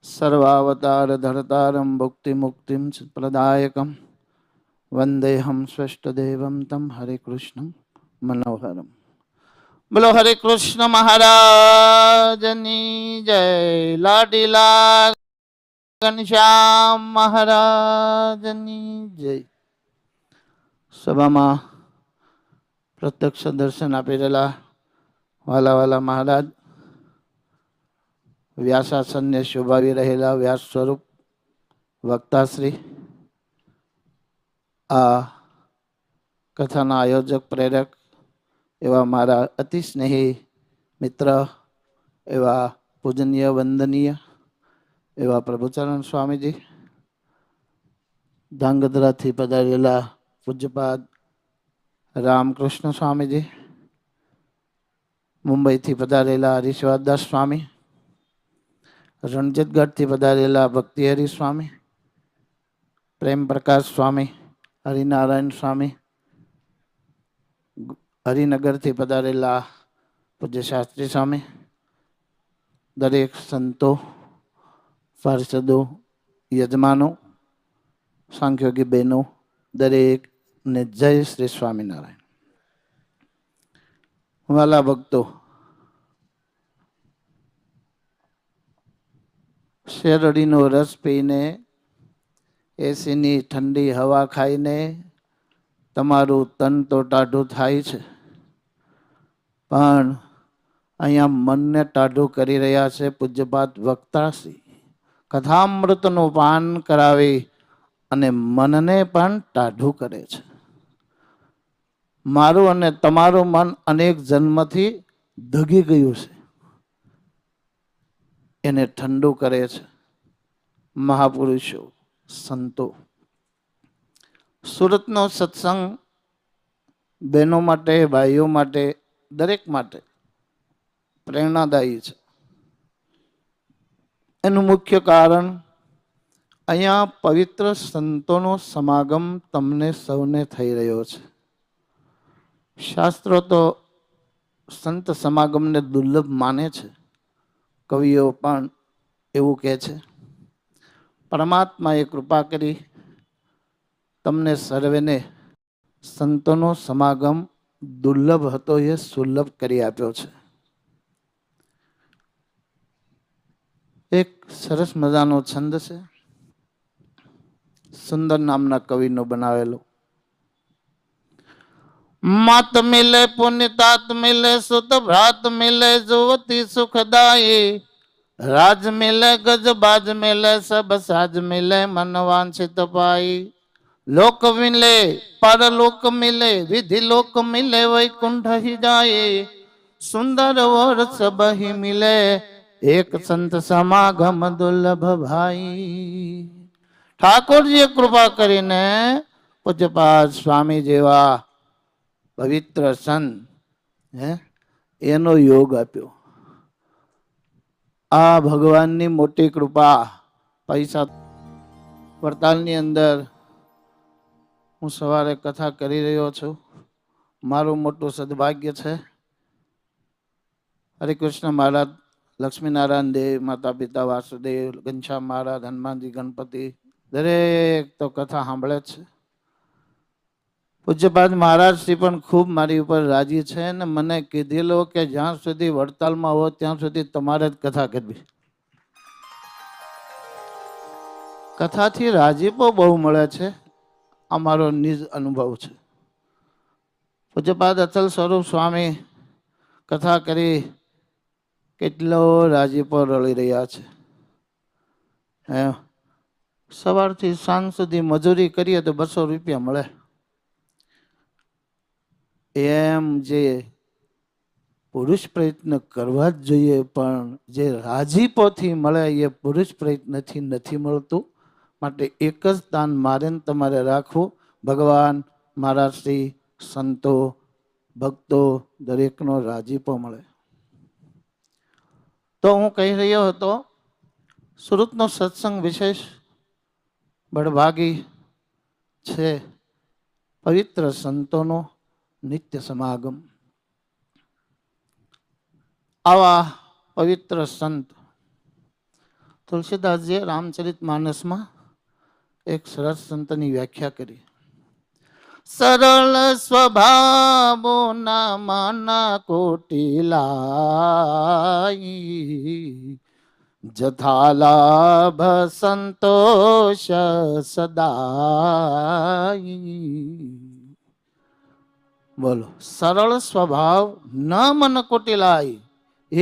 सर्वावतार धर्तारं भुक्ति मुक्तिं प्रदायकं वंदेहम स्वेष्टदेवं तम हरे कृष्ण मनोहरम। बोलो हरे कृष्ण महाराजनी जय। लाडीला घनश्याम महाराजनी जय। सभाમાં પ્રત્યક્ષ દર્શન આપી રહેલા વાલા વાલા મહારાજ, વ્યાસાસનને શોભાવી રહેલા વ્યાસ સ્વરૂપ વક્તાશ્રી, આ કથાના આયોજક પ્રેરક એવા મારા અતિ સ્નેહી મિત્ર, એવા પૂજનીય વંદનીય એવા પ્રભુચરણ સ્વામીજી, ધાંગધ્રાથી પધારેલા પૂજ્યપાદ રામકૃષ્ણ સ્વામીજી, મુંબઈથી પધારેલા હરીશવાસદાસ સ્વામી, રણજીતગઢથી પધારેલા ભક્તિહરી સ્વામી, પ્રેમ પ્રકાશ સ્વામી, હરિનારાયણ સ્વામી, હરિનગરથી પધારેલા પૂજ્ય શાસ્ત્રી સ્વામી, દરેક સંતો, પાર્ષદો, યજમાનો, સાંખ્યોગી બહેનો, દરેકને જય શ્રી સ્વામિનારાયણ. વાલા ભક્તો, શેરડીનો રસ પીને, એસીની ઠંડી હવા ખાઈને તમારું તન તો ટાઢું થાય છે, પણ અહીંયા મનને ટાઢું કરી રહ્યા છે પૂજ્યપાદ વક્તાશ્રી. કથામૃતનું પાન કરાવી અને મનને પણ ટાઢું કરે છે. મારું અને તમારું મન અનેક જન્મથી દગી ગયું છે, એને ઠંડુ કરે છે મહાપુરુષો, સંતો. સુરતનો સત્સંગ બહેનો માટે, ભાઈઓ માટે, દરેક માટે પ્રેરણાદાયી છે. એનું મુખ્ય કારણ અહીંયા પવિત્ર સંતોનો સમાગમ તમને સૌને થઈ રહ્યો છે. શાસ્ત્રો તો સંત સમાગમને દુર્લભ માને છે, કવિઓ પણ એવું કહે છે. પરમાત્માએ કૃપા કરી તમને સર્વેને સંતોનો સમાગમ દુર્લભ હતો એ સુલભ કરી આપ્યો છે. એક સરસ મજાનો છંદ છે, સુંદર નામના કવિનો બનાવેલો. માત મિલે પુનિतात મિલે સુત ભ્રાત મિલે जुवती सुखदाई राज मिले गज बाज मिले सब साज मिले मन वांछित पाई लोक मिले परलोक मिले विधि लोक मिले वैकुंठ ही जाए सुंदर और सब ही मिले एक संत समागम दुर्लभ भाई. ઠાકોરજીએ કૃપા કરીને પૂજ્યપાદ સ્વામી જેવા પવિત્ર સંત એનો યોગ આપ્યો. આ ભગવાનની મોટી કૃપા. પૈસા વડતાલની અંદર હું સવારે કથા કરી રહ્યો છું. મારું મોટું સદભાગ્ય છે. હરિકૃષ્ણ મહારાજ, લક્ષ્મીનારાયણ દેવ, માતા પિતા વાસુદેવ, ઘનશ્યામ મહારાજ, હનુમાનજી, ગણપતિ, દરેક તો કથા સાંભળે છે. પૂજ્યપાદ મહારાજ શ્રી પણ ખૂબ મારી ઉપર રાજી છે ને મને કીધેલો કે જ્યાં સુધી વડતાલમાં હો ત્યાં સુધી તમારે જ કથા કરવી. કથાથી રાજીપો બહુ મળે છે, અમારો નિજ અનુભવ છે. પૂજ્યપાદ અચલ સ્વરૂપ સ્વામી કથા કરી કેટલો રાજીપો રળી રહ્યા છે. સવારથી સાંજ સુધી મજૂરી કરીએ તો 200 રૂપિયા મળે. એમ જે પુરુષ પ્રયત્ન કરવા જ જોઈએ, પણ જે રાજીપોથી મળે એ પુરુષ પ્રયત્નથી નથી મળતું. માટે એક જ દાન મારે તમારે રાખવું, ભગવાન, મારા શ્રી, સંતો, ભક્તો દરેકનો રાજીપો મળે. તો હું કહી રહ્યો હતો, સુરતનો સત્સંગ વિશેષ બળભાગી છે. પવિત્ર સંતોનો નિત્ય સમાગમ. આવા પવિત્ર સંત તુલસીદાસજીએ રામચરિત માનસમાં એક સરસ સંતની વ્યાખ્યા કરી. સરળ સ્વભાવો ના માના કોટિલાઈ, જથા લાભ સંતોષ સદાઈ. બોલો, સરળ સ્વભાવ ન મન કોટિલાઈ,